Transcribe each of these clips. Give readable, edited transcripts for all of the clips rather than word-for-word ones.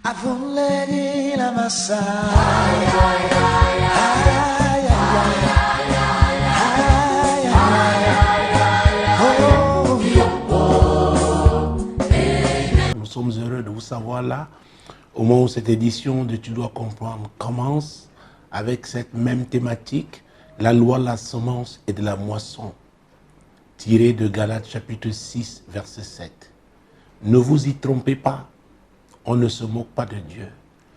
Avuleni la massa. Ay, ay, ay, ay, ay, ay. Nous sommes heureux de vous savoir là, au moment où cette édition de Tu dois comprendre commence, avec cette même thématique, la loi, la semence et de la moisson, tirée de Galates chapitre 6, verset 7. Ne vous y trompez pas, on ne se moque pas de Dieu.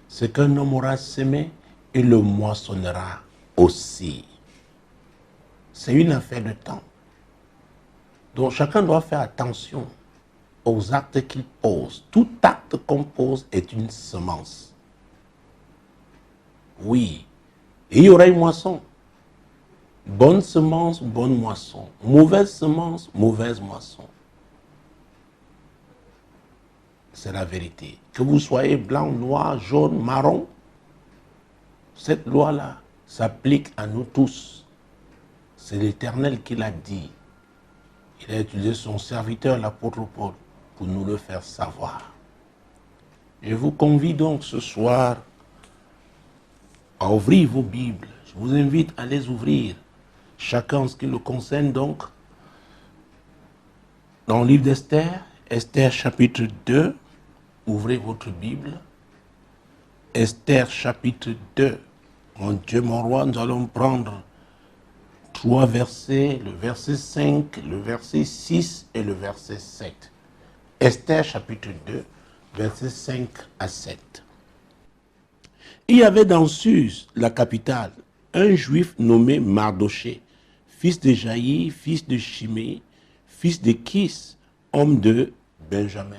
Ce qu'un homme aura semé, il le moissonnera aussi. C'est une affaire de temps. Donc chacun doit faire attention aux actes qu'il pose. Tout acte qu'on pose est une semence. Oui. Et il y aura une moisson. Bonne semence, bonne moisson. Mauvaise semence, mauvaise moisson. C'est la vérité. Que vous soyez blanc, noir, jaune, marron, cette loi-là s'applique à nous tous. C'est l'Éternel qui l'a dit. Il a utilisé son serviteur, l'apôtre Paul, pour nous le faire savoir. Je vous convie donc ce soir à ouvrir vos Bibles. Je vous invite à les ouvrir, chacun en ce qui le concerne donc. Dans le livre d'Esther, Esther chapitre 2, ouvrez votre Bible. Esther chapitre 2. Mon Dieu, mon roi, nous allons prendre 3 versets, le verset 5, le verset 6 et le verset 7. Esther chapitre 2, versets 5 à 7. Il y avait dans Suse, la capitale, un juif nommé Mardoché, fils de Jaïr, fils de Shimei, fils de Kis, homme de Benjamin,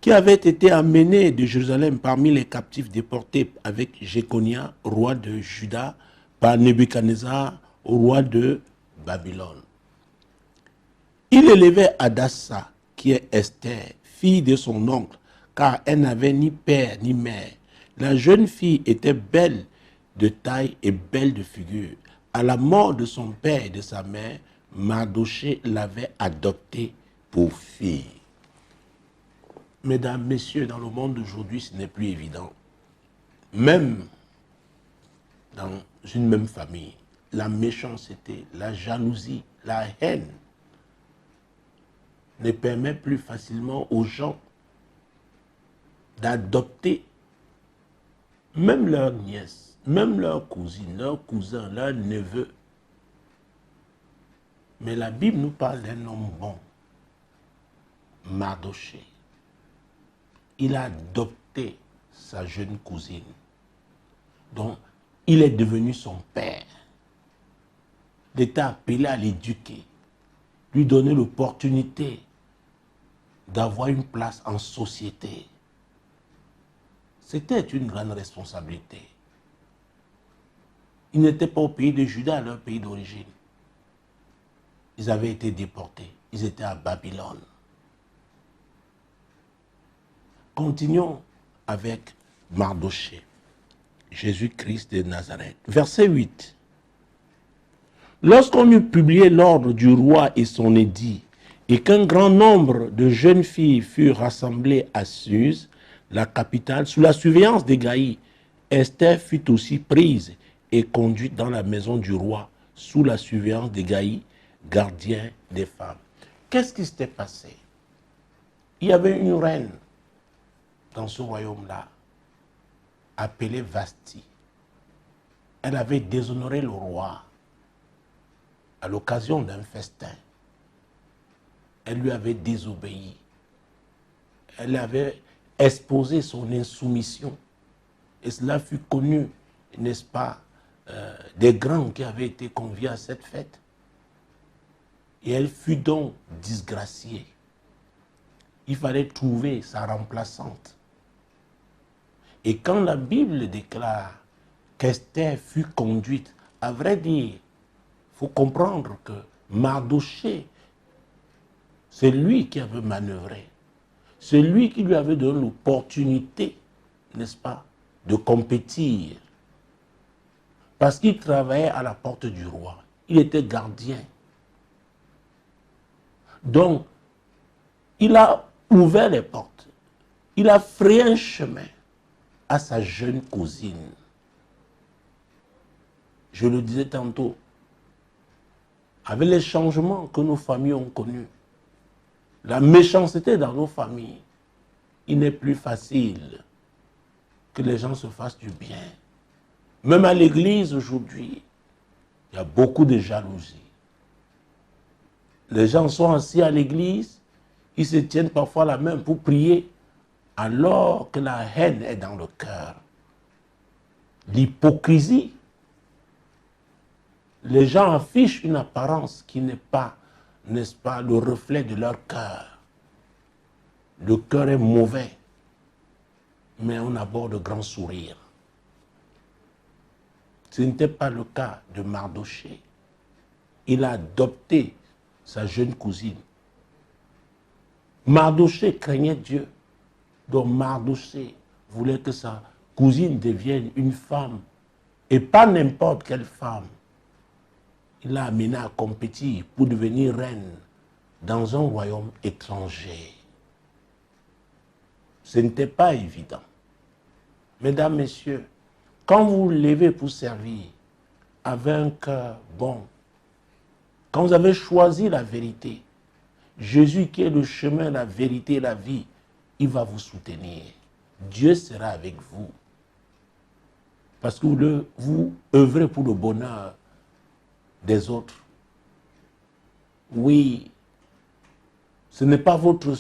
qui avait été amené de Jérusalem parmi les captifs déportés avec Jéconia, roi de Juda, par Nebuchadnezzar, roi de Babylone. Il élevait Hadassa, qui est Esther, fille de son oncle, car elle n'avait ni père ni mère. La jeune fille était belle de taille et belle de figure. À la mort de son père et de sa mère, Mardoché l'avait adoptée pour fille. Mesdames, messieurs, dans le monde d'aujourd'hui, ce n'est plus évident. Même dans une même famille, la méchanceté, la jalousie, la haine ne permet plus facilement aux gens d'adopter même leur nièce, même leur cousine, leur cousin, leur neveu. Mais la Bible nous parle d'un homme bon, Mardoché. Il a adopté sa jeune cousine. Donc, il est devenu son père. Il était appelé à l'éduquer, lui donner l'opportunité d'avoir une place en société. C'était une grande responsabilité. Ils n'étaient pas au pays de Juda, leur pays d'origine. Ils avaient été déportés. Ils étaient à Babylone. Continuons avec Mardoché, Jésus-Christ de Nazareth. Verset 8. Lorsqu'on eut publié l'ordre du roi et son édit, et qu'un grand nombre de jeunes filles furent rassemblées à Suse, la capitale, sous la surveillance d'Hégaï, Esther fut aussi prise et conduite dans la maison du roi, sous la surveillance d'Hégaï, gardien des femmes. Qu'est-ce qui s'était passé? Il y avait une reine dans ce royaume-là, appelée Vasti. Elle avait déshonoré le roi à l'occasion d'un festin. Elle lui avait désobéi. Elle avait exposé son insoumission. Et cela fut connu, n'est-ce pas, des grands qui avaient été conviés à cette fête. Et elle fut donc disgraciée. Il fallait trouver sa remplaçante. Et quand la Bible déclare qu'Esther fut conduite, à vrai dire, il faut comprendre que Mardoché, c'est lui qui avait manœuvré. C'est lui qui lui avait donné l'opportunité, n'est-ce pas, de compétir. Parce qu'il travaillait à la porte du roi. Il était gardien. Donc, il a ouvert les portes. il a frayé un chemin à sa jeune cousine. Je le disais tantôt, avec les changements que nos familles ont connus, la méchanceté dans nos familles, il n'est plus facile que les gens se fassent du bien. Même à l'église aujourd'hui, il y a beaucoup de jalousie. Les gens sont assis à l'église, ils se tiennent parfois la main pour prier, alors que la haine est dans le cœur. L'hypocrisie. Les gens affichent une apparence qui n'est pas, n'est-ce pas, le reflet de leur cœur. Le cœur est mauvais, mais on aborde de grands sourires. Ce n'était pas le cas de Mardochée. Il a adopté sa jeune cousine. Mardochée craignait Dieu. Donc Mardochée voulait que sa cousine devienne une femme, et pas n'importe quelle femme. Il l'a amenée à compétir pour devenir reine dans un royaume étranger. Ce n'était pas évident. Mesdames, Messieurs, quand vous vous levez pour servir avec un cœur bon, quand vous avez choisi la vérité, Jésus qui est le chemin, la vérité et la vie, il va vous soutenir. Dieu sera avec vous. Parce que vous œuvrez pour le bonheur des autres. Oui, ce n'est pas votre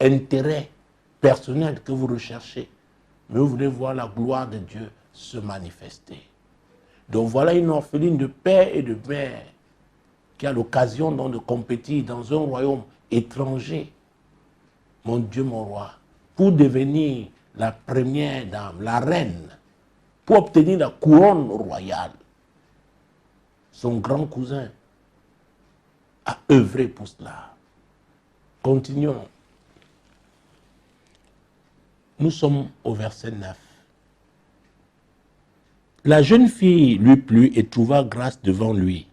intérêt personnel que vous recherchez, mais vous voulez voir la gloire de Dieu se manifester. Donc voilà une orpheline de père et de mère qui a l'occasion donc de compétir dans un royaume étranger. Mon Dieu, mon roi, pour devenir la première dame, la reine, pour obtenir la couronne royale. Son grand cousin a œuvré pour cela. Continuons. Nous sommes au verset 9. La jeune fille lui plut et trouva grâce devant lui.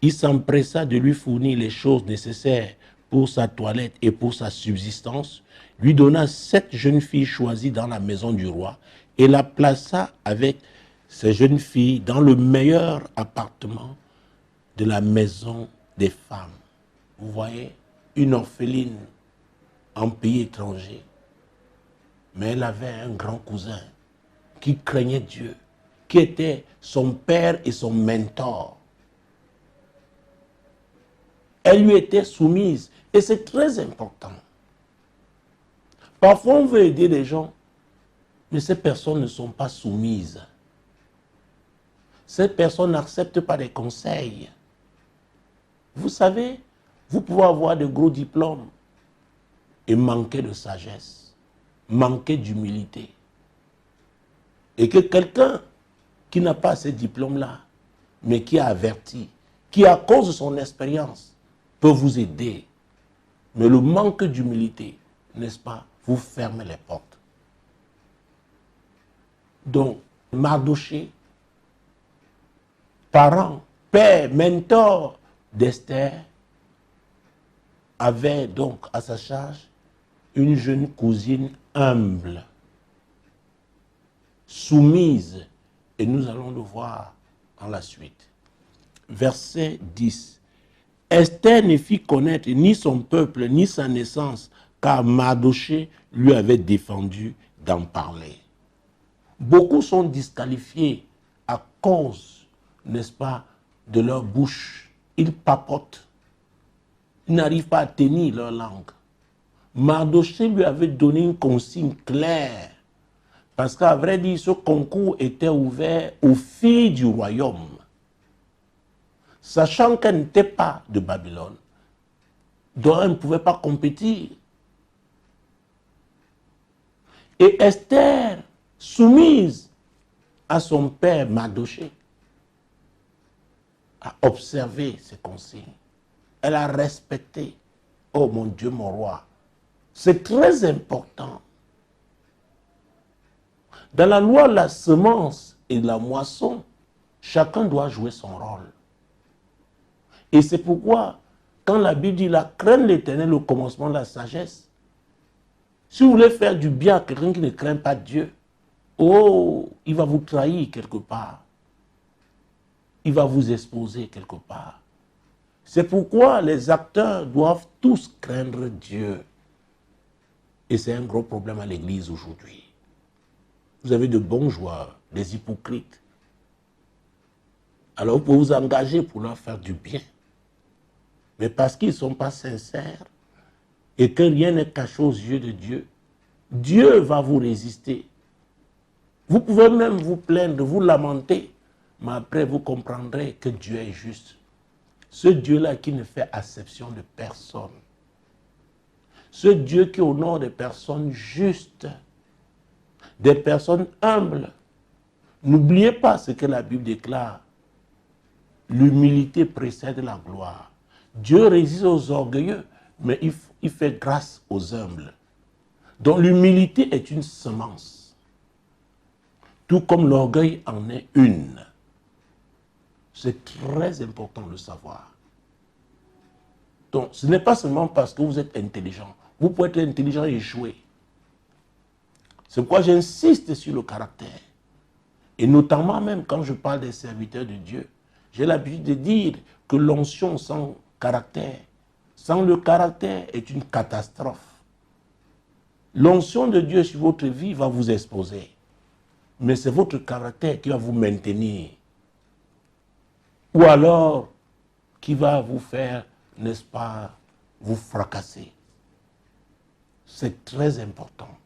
Il s'empressa de lui fournir les choses nécessaires pour sa toilette et pour sa subsistance, lui donna 7 jeunes filles choisies dans la maison du roi et la plaça avec ces jeunes filles dans le meilleur appartement de la maison des femmes. Vous voyez, une orpheline en pays étranger. Mais elle avait un grand cousin qui craignait Dieu, qui était son père et son mentor. Elle lui était soumise et c'est très important. Parfois on veut aider les gens, mais ces personnes ne sont pas soumises. Ces personnes n'acceptent pas les conseils. Vous savez, vous pouvez avoir de gros diplômes et manquer de sagesse, manquer d'humilité. Et que quelqu'un qui n'a pas ces diplômes-là, mais qui a averti, qui à cause de son expérience peut vous aider. Mais le manque d'humilité, n'est-ce pas, vous ferme les portes. Donc, Mardochée, parent, père, mentor d'Esther, avait donc à sa charge une jeune cousine humble, soumise, et nous allons le voir en la suite. Verset 10. Esther ne fit connaître ni son peuple, ni sa naissance, car Mardochée lui avait défendu d'en parler. Beaucoup sont disqualifiés à cause, n'est-ce pas, de leur bouche. Ils papotent. Ils n'arrivent pas à tenir leur langue. Mardochée lui avait donné une consigne claire. Parce qu'à vrai dire, ce concours était ouvert aux filles du royaume. Sachant qu'elle n'était pas de Babylone, dont elle ne pouvait pas compétir. Et Esther, soumise à son père Mardochée, a observé ces consignes. Elle a respecté. Oh mon Dieu, mon roi. C'est très important. Dans la loi, la semence et la moisson, chacun doit jouer son rôle. Et c'est pourquoi, quand la Bible dit la crainte de l'Éternel au commencement de la sagesse, Si vous voulez faire du bien à quelqu'un qui ne craint pas Dieu, oh, il va vous trahir quelque part. Il va vous exposer quelque part. C'est pourquoi les acteurs doivent tous craindre Dieu. Et c'est un gros problème à l'église aujourd'hui. Vous avez de bons joueurs, des hypocrites. Alors vous pouvez vous engager pour leur faire du bien. Mais parce qu'ils ne sont pas sincères et que rien n'est caché aux yeux de Dieu, Dieu va vous résister. Vous pouvez même vous plaindre, vous lamenter, mais après vous comprendrez que Dieu est juste. Ce Dieu-là qui ne fait acception de personne. Ce Dieu qui honore des personnes justes, des personnes humbles. N'oubliez pas ce que la Bible déclare. L'humilité précède la gloire. Dieu résiste aux orgueilleux, mais il fait grâce aux humbles. Donc l'humilité est une semence. Tout comme l'orgueil en est une. C'est très important de le savoir. Donc ce n'est pas seulement parce que vous êtes intelligent. Vous pouvez être intelligent et échouer. C'est pourquoi j'insiste sur le caractère. Et notamment même quand je parle des serviteurs de Dieu, j'ai l'habitude de dire que l'onction sans caractère, sans le caractère, est une catastrophe. L'onction de Dieu sur votre vie va vous exposer. Mais c'est votre caractère qui va vous maintenir. Ou alors, qui va vous faire, n'est-ce pas, vous fracasser. C'est très important.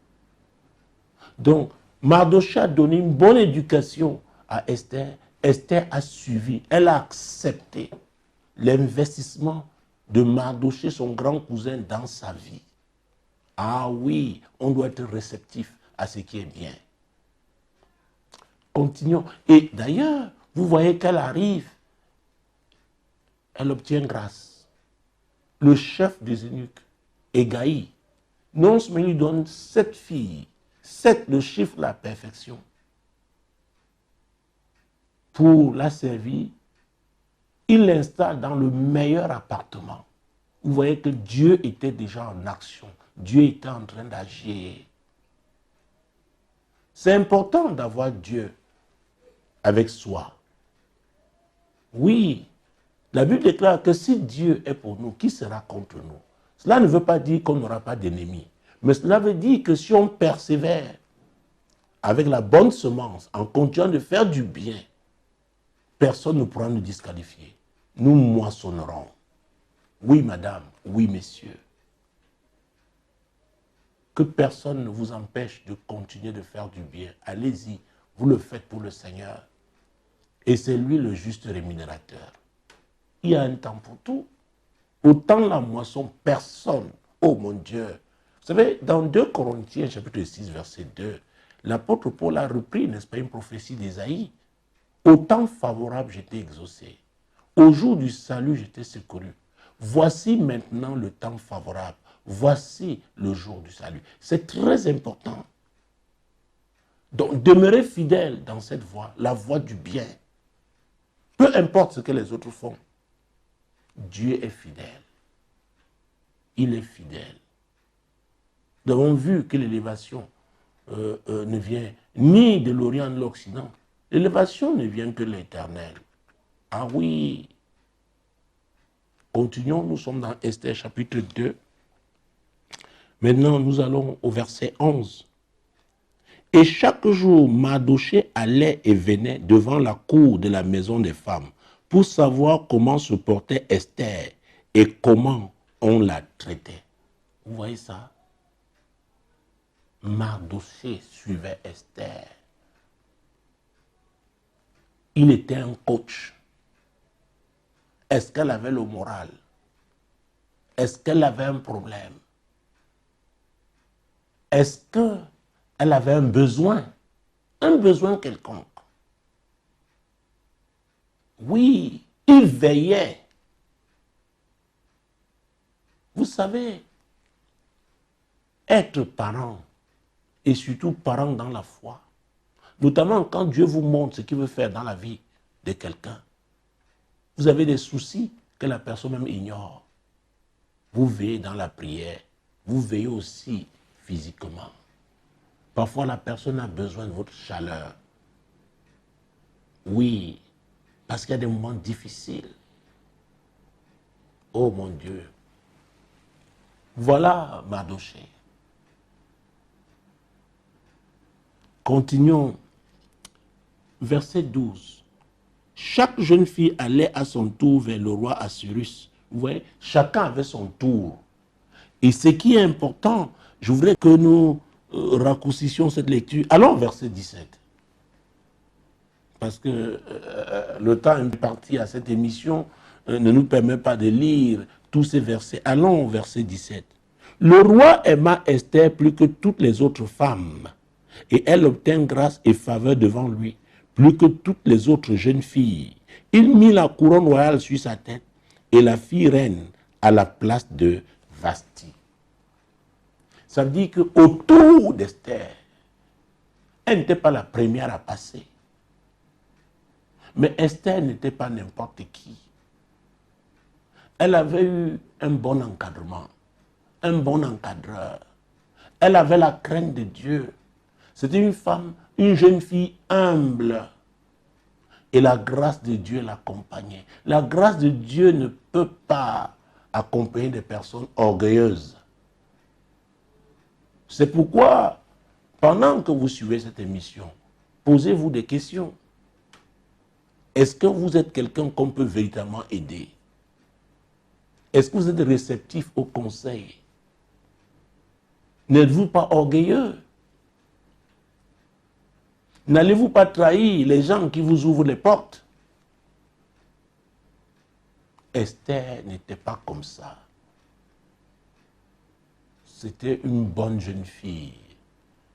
Donc, Mardochée a donné une bonne éducation à Esther. Esther a suivi, elle a accepté l'investissement de Mardochée, son grand cousin, dans sa vie. Ah oui, on doit être réceptif à ce qui est bien. Continuons. Et d'ailleurs, vous voyez qu'elle arrive, elle obtient grâce. Le chef des eunuques, Hégaï, non seulement lui donne 7 filles, 7, le chiffre de la perfection, pour la servir, il l'installe dans le meilleur appartement. Vous voyez que Dieu était déjà en action. Dieu était en train d'agir. C'est important d'avoir Dieu avec soi. Oui, la Bible déclare que si Dieu est pour nous, qui sera contre nous? Cela ne veut pas dire qu'on n'aura pas d'ennemis. Mais cela veut dire que si on persévère avec la bonne semence, en continuant de faire du bien, personne ne pourra nous disqualifier. Nous moissonnerons. Oui, madame, oui, messieurs. Que personne ne vous empêche de continuer de faire du bien. Allez-y, vous le faites pour le Seigneur. Et c'est lui le juste rémunérateur. Il y a un temps pour tout. Autant la moisson, personne. Oh mon Dieu. Vous savez, dans 2 Corinthiens, chapitre 6, verset 2, l'apôtre Paul a repris, n'est-ce pas, une prophétie d'Ésaïe. Au temps favorable, j'étais exaucé. Au jour du salut, j'étais secouru. Voici maintenant le temps favorable. Voici le jour du salut. C'est très important. Donc, demeurez fidèle dans cette voie, la voie du bien. Peu importe ce que les autres font. Dieu est fidèle. Il est fidèle. Nous avons vu que l'élévation ne vient ni de l'Orient ni de l'Occident. L'élévation ne vient que de l'Éternel. Ah oui. Continuons, nous sommes dans Esther chapitre 2. Maintenant, nous allons au verset 11. Et chaque jour, Mardochée allait et venait devant la cour de la maison des femmes pour savoir comment se portait Esther et comment on la traitait. Vous voyez ça? Mardochée suivait Esther. Il était un coach. Est-ce qu'elle avait le moral? Est-ce qu'elle avait un problème? Est-ce qu'elle avait un besoin quelconque? Oui, il veillait. Vous savez, être parent, et surtout parent dans la foi, notamment quand Dieu vous montre ce qu'il veut faire dans la vie de quelqu'un, vous avez des soucis que la personne même ignore. Vous veillez dans la prière, vous veillez aussi physiquement. Parfois, la personne a besoin de votre chaleur. Oui, parce qu'il y a des moments difficiles. Oh mon Dieu. Voilà Mardochée. Continuons. Verset 12. Chaque jeune fille allait à son tour vers le roi Assuérus. Vous voyez, chacun avait son tour. Et ce qui est important, je voudrais que nous raccourcissions cette lecture. Allons verset 17. Parce que le temps imparti à cette émission ne nous permet pas de lire tous ces versets. Allons au verset 17. Le roi aima Esther plus que toutes les autres femmes, et elle obtint grâce et faveur devant lui, plus que toutes les autres jeunes filles. Il mit la couronne royale sur sa tête et la fit reine à la place de Vasti. Ça veut dire qu'autour d'Esther, elle n'était pas la première à passer. Mais Esther n'était pas n'importe qui. Elle avait eu un bon encadrement, un bon encadreur. Elle avait la crainte de Dieu. C'était une femme, une jeune fille humble. Et la grâce de Dieu l'accompagnait. La grâce de Dieu ne peut pas accompagner des personnes orgueilleuses. C'est pourquoi, pendant que vous suivez cette émission, posez-vous des questions. Est-ce que vous êtes quelqu'un qu'on peut véritablement aider? Est-ce que vous êtes réceptif au conseil? N'êtes-vous pas orgueilleux? N'allez-vous pas trahir les gens qui vous ouvrent les portes? Esther n'était pas comme ça. C'était une bonne jeune fille,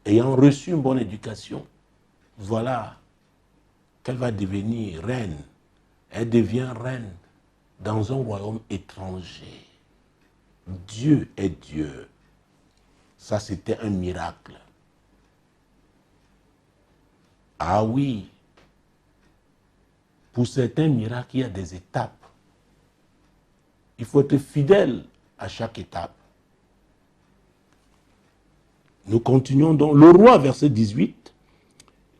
ayant reçu une bonne éducation. Voilà qu'elle va devenir reine. Elle devient reine dans un royaume étranger. Dieu est Dieu. Ça, c'était un miracle. Ah oui, pour certains miracles, il y a des étapes. Il faut être fidèle à chaque étape. Nous continuons donc. Le roi, verset 18,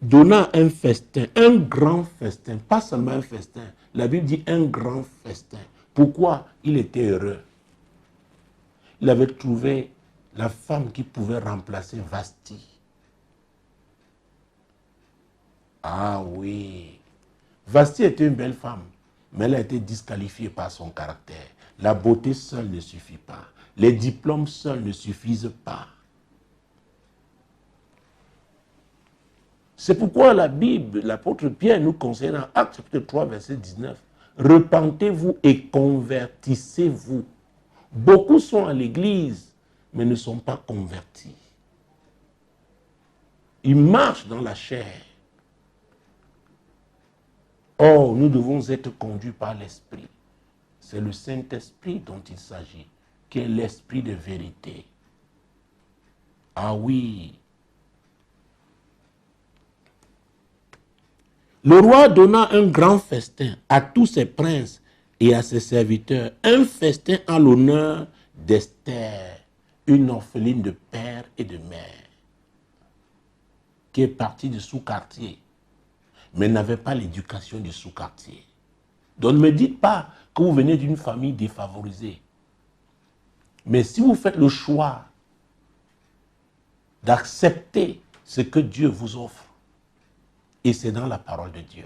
donna un festin, un grand festin, pas seulement un festin. La Bible dit un grand festin. Pourquoi? Il était heureux. Il avait trouvé la femme qui pouvait remplacer Vasti. Ah oui. Vasti était une belle femme, mais elle a été disqualifiée par son caractère. La beauté seule ne suffit pas. Les diplômes seuls ne suffisent pas. C'est pourquoi la Bible, l'apôtre Pierre nous conseille dans Actes chapitre 3, verset 19, repentez-vous et convertissez-vous. Beaucoup sont à l'église, mais ne sont pas convertis. Ils marchent dans la chair. Or, nous devons être conduits par l'Esprit. C'est le Saint-Esprit dont il s'agit, qui est l'Esprit de vérité. Ah oui. Le roi donna un grand festin à tous ses princes et à ses serviteurs, un festin en l'honneur d'Esther, une orpheline de père et de mère, qui est partie du sous-quartier, mais n'avait pas l'éducation du sous-quartier. Donc ne me dites pas que vous venez d'une famille défavorisée. Mais si vous faites le choix d'accepter ce que Dieu vous offre, et c'est dans la parole de Dieu.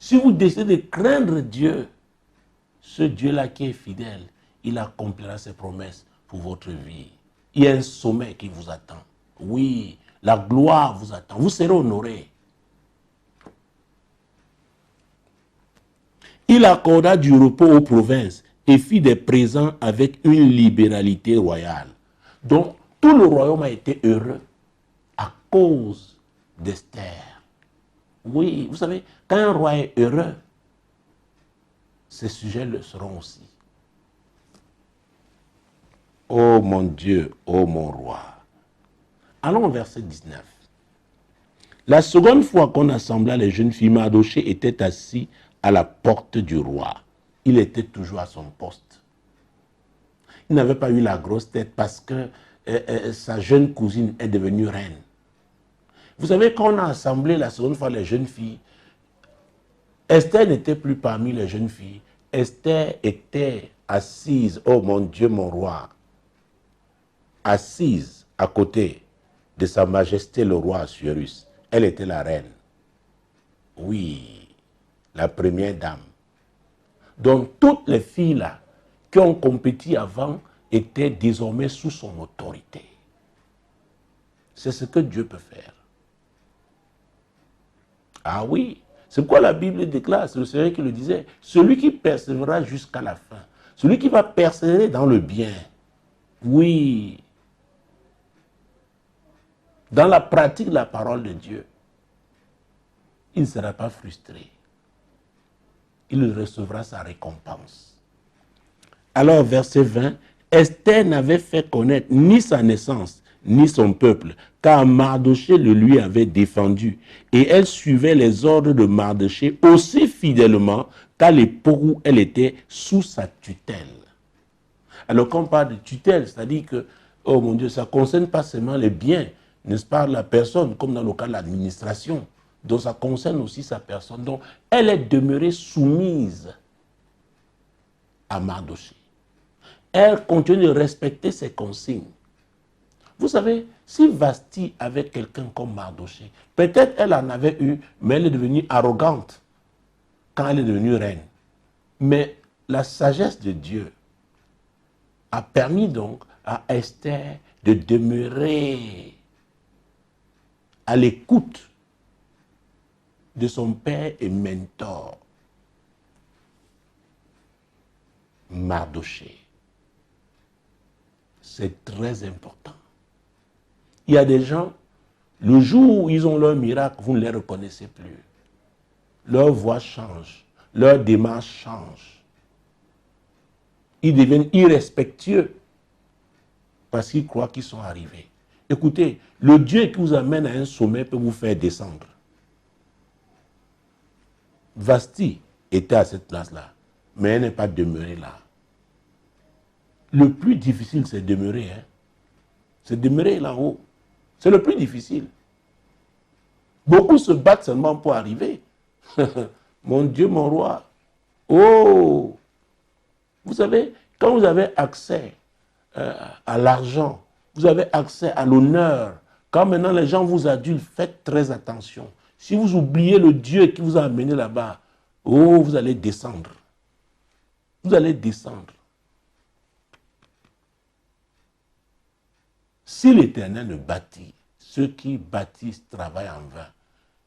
Si vous décidez de craindre Dieu, ce Dieu-là qui est fidèle, il accomplira ses promesses pour votre vie. Il y a un sommet qui vous attend. Oui, la gloire vous attend. Vous serez honoré. Il accorda du repos aux provinces et fit des présents avec une libéralité royale. Donc, tout le royaume a été heureux à cause d'Esther. Oui, vous savez, quand un roi est heureux, ses sujets le seront aussi. Oh mon Dieu, oh mon roi. Allons au verset 19. La seconde fois qu'on assembla les jeunes filles, Mardochée était assis à la porte du roi. Il était toujours à son poste. Il n'avait pas eu la grosse tête parce que sa jeune cousine est devenue reine. Vous savez, quand on a assemblé la seconde fois les jeunes filles, Esther n'était plus parmi les jeunes filles. Esther était assise, oh mon Dieu, mon roi, assise à côté de sa majesté le roi Assuérus. Elle était la reine. Oui, la première dame. Donc toutes les filles là qui ont compéti avant étaient désormais sous son autorité. C'est ce que Dieu peut faire. Ah oui, c'est pourquoi la Bible déclare, c'est le Seigneur qui le disait, celui qui persévérera jusqu'à la fin, celui qui va persévérer dans le bien, oui, dans la pratique de la parole de Dieu, il ne sera pas frustré. Il recevra sa récompense. Alors, verset 20, Esther n'avait fait connaître ni sa naissance, ni son peuple, car Mardochée le lui avait défendu, et elle suivait les ordres de Mardochée aussi fidèlement qu'à l'époque où elle était sous sa tutelle. Alors, quand on parle de tutelle, c'est-à-dire que, oh mon Dieu, ça ne concerne pas seulement les biens, n'est-ce pas, la personne, comme dans le cas de l'administration, donc ça concerne aussi sa personne. Donc, elle est demeurée soumise à Mardochée. Elle continue de respecter ses consignes. Vous savez, si Vasti avait quelqu'un comme Mardochée, peut-être elle en avait eu, mais elle est devenue arrogante quand elle est devenue reine. Mais la sagesse de Dieu a permis donc à Esther de demeurer à l'écoute de son père et mentor, Mardochée. C'est très important. Il y a des gens, le jour où ils ont leur miracle, vous ne les reconnaissez plus. Leur voix change, leur démarche change. Ils deviennent irrespectueux parce qu'ils croient qu'ils sont arrivés. Écoutez, le Dieu qui vous amène à un sommet peut vous faire descendre. Vasti était à cette place-là, mais elle n'est pas demeurée là. Le plus difficile, c'est demeurer. C'est demeurer là-haut. C'est le plus difficile. Beaucoup se battent seulement pour arriver. Mon Dieu, mon roi. Oh! Vous savez, quand vous avez accès à l'argent, vous avez accès à l'honneur, quand maintenant les gens vous adulent, faites très attention. Si vous oubliez le Dieu qui vous a amené là-bas, oh, vous allez descendre. Vous allez descendre. Si l'Éternel ne bâtit, ceux qui bâtissent travaillent en vain.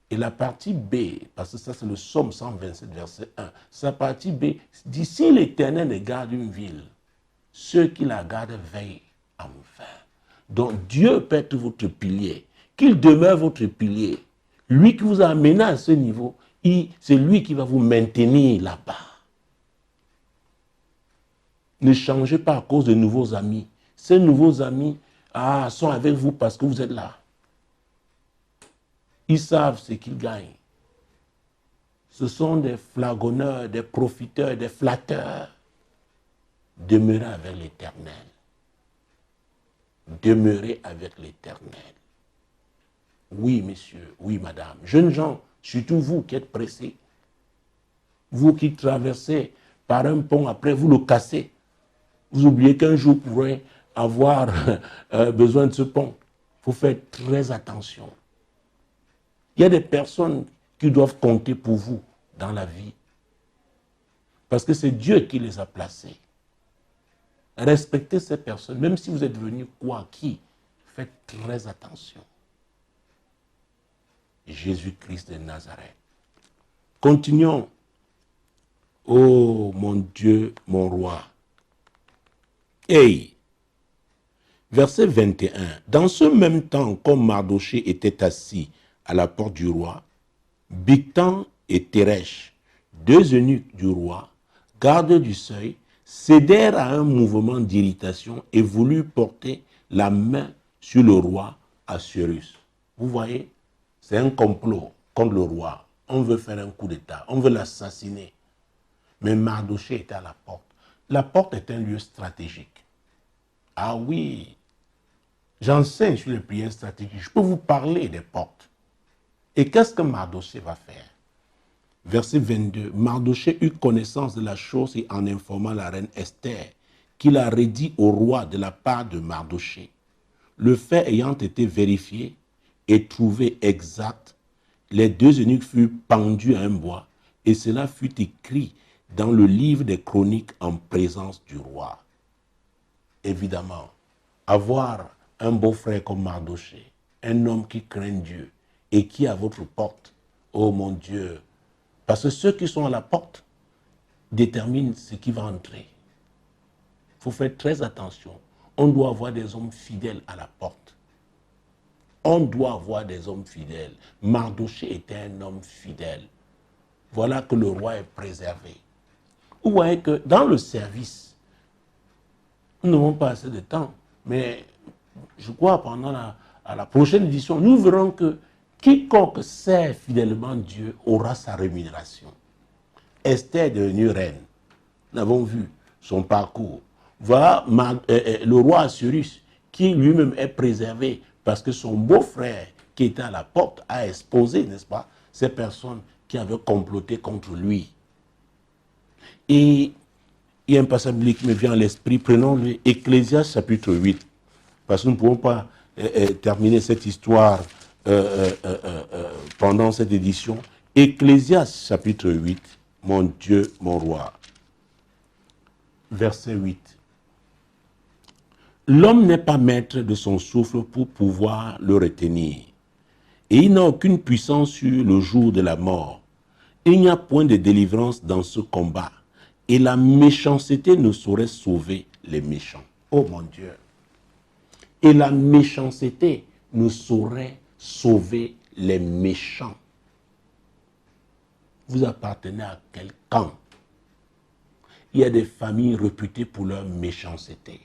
Et la partie B, parce que ça c'est le Psaume 127, verset 1, sa partie B dit, si l'Éternel ne garde une ville, ceux qui la gardent veillent en vain. Donc Dieu peut être votre pilier, qu'il demeure votre pilier. Lui qui vous a amené à ce niveau, c'est lui qui va vous maintenir là-bas. Ne changez pas à cause de nouveaux amis. Ces nouveaux amis sont avec vous parce que vous êtes là. Ils savent ce qu'ils gagnent. Ce sont des flagonneurs, des profiteurs, des flatteurs. Demeurez avec l'Éternel. Demeurez avec l'Éternel. Oui, messieurs, oui, madame. Jeunes gens, surtout vous qui êtes pressés, vous qui traversez par un pont, après vous le cassez. Vous oubliez qu'un jour vous pourrez avoir besoin de ce pont. Il faut faire très attention. Il y a des personnes qui doivent compter pour vous dans la vie. Parce que c'est Dieu qui les a placés. Respectez ces personnes, même si vous êtes venu quoi, qui, faites très attention. Jésus-Christ de Nazareth. Continuons. Oh mon Dieu, mon roi. Hey! Verset 21. Dans ce même temps, comme Mardochée était assis à la porte du roi, Bigtan et Teresh, deux eunuques du roi, gardes du seuil, cédèrent à un mouvement d'irritation et voulurent porter la main sur le roi Assuérus. Vous voyez, c'est un complot contre le roi. On veut faire un coup d'État, on veut l'assassiner. Mais Mardochée était à la porte. La porte est un lieu stratégique. Ah oui, J'enseigne sur les prières stratégiques. Je peux vous parler des portes. Et qu'est-ce que Mardochée va faire? Verset 22. Mardochée eut connaissance de la chose et en informant la reine Esther, qu'il a redit au roi de la part de Mardochée. Le fait ayant été vérifié et trouvé exact, les deux eunuques furent pendus à un bois, et cela fut écrit dans le livre des chroniques en présence du roi. Évidemment, avoir un beau-frère comme Mardochée, un homme qui craint Dieu et qui est à votre porte, oh mon Dieu, parce que ceux qui sont à la porte déterminent ce qui va entrer. Il faut faire très attention. On doit avoir des hommes fidèles à la porte. On doit avoir des hommes fidèles. Mardochée était un homme fidèle. Voilà que le roi est préservé. Vous voyez que dans le service, nous n'avons pas assez de temps, mais je crois pendant la prochaine édition, nous verrons que quiconque sert fidèlement Dieu aura sa rémunération. Esther est devenue reine. Nous avons vu son parcours. Voilà le roi Assuérus qui lui-même est préservé parce que son beau-frère qui était à la porte a exposé, n'est-ce pas, ces personnes qui avaient comploté contre lui. Et il y a un passage biblique qui me vient à l'esprit, prenons-le, Ecclésiaste chapitre 8, parce que nous ne pouvons pas terminer cette histoire pendant cette édition. Ecclésiaste chapitre 8, mon Dieu, mon roi. Verset 8. L'homme n'est pas maître de son souffle pour pouvoir le retenir, et il n'a aucune puissance sur le jour de la mort. Il n'y a point de délivrance dans ce combat, et la méchanceté ne saurait sauver les méchants. Oh mon Dieu! Et la méchanceté ne saurait sauver les méchants. Vous appartenez à quel camp? Il y a des familles réputées pour leur méchanceté.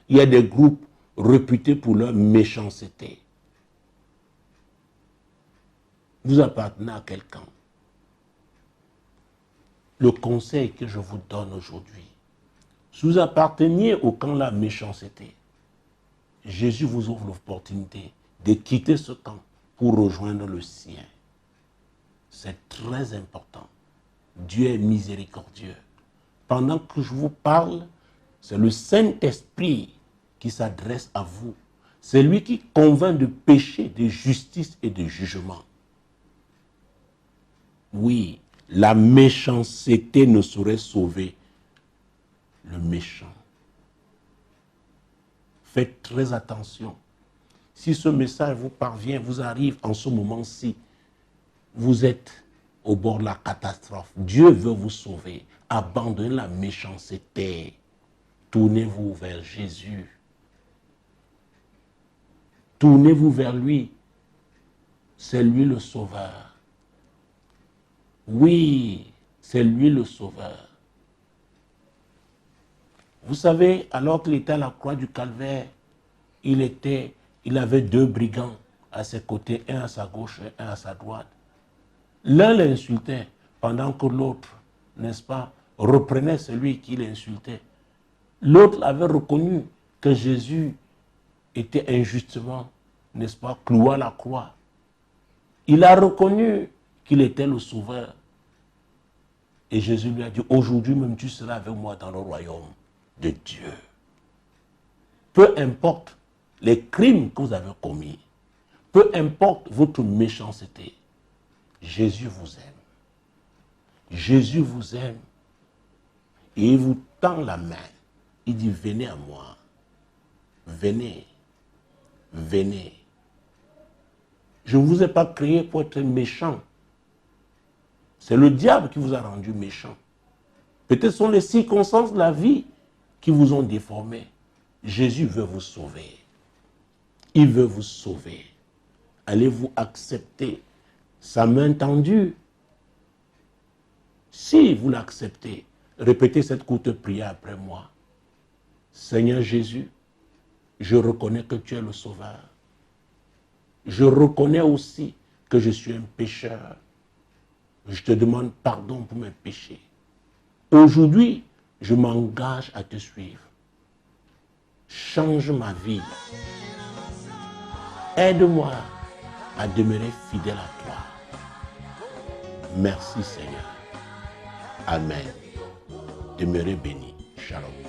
Il y a des groupes réputés pour leur méchanceté. Vous appartenez à quel camp? Le conseil que je vous donne aujourd'hui, si vous apparteniez au camp de la méchanceté, Jésus vous ouvre l'opportunité de quitter ce camp pour rejoindre le sien. C'est très important. Dieu est miséricordieux. Pendant que je vous parle, c'est le Saint-Esprit qui s'adresse à vous. C'est lui qui convainc de péché, de justice et de jugement. Oui, la méchanceté ne saurait sauver le méchant. Faites très attention. Si ce message vous parvient, vous arrive en ce moment-ci, vous êtes au bord de la catastrophe. Dieu veut vous sauver. Abandonnez la méchanceté. Tournez-vous vers Jésus. Tournez-vous vers lui. C'est lui le sauveur. Oui, c'est lui le sauveur. Vous savez, alors qu'il était à la croix du Calvaire, il avait deux brigands à ses côtés, un à sa gauche et un à sa droite. L'un l'insultait pendant que l'autre, n'est-ce pas, reprenait celui qui l'insultait. L'autre avait reconnu que Jésus était injustement, n'est-ce pas, cloué à la croix. Il a reconnu qu'il était le sauveur. Et Jésus lui a dit, aujourd'hui même tu seras avec moi dans le royaume de Dieu. Peu importe les crimes que vous avez commis, peu importe votre méchanceté, Jésus vous aime. Jésus vous aime et il vous tend la main. Il dit, venez à moi. Venez. Venez. Je ne vous ai pas créé pour être méchant. C'est le diable qui vous a rendu méchant. Peut-être sont les circonstances de la vie qui vous ont déformé. Jésus veut vous sauver. Il veut vous sauver. Allez-vous accepter sa main tendue? Si vous l'acceptez, répétez cette courte prière après moi. Seigneur Jésus, je reconnais que tu es le sauveur. Je reconnais aussi que je suis un pécheur. Je te demande pardon pour mes péchés. Aujourd'hui, je m'engage à te suivre. change ma vie. Aide-moi à demeurer fidèle à toi. Merci Seigneur. Amen. Demeurez bénis. Shalom.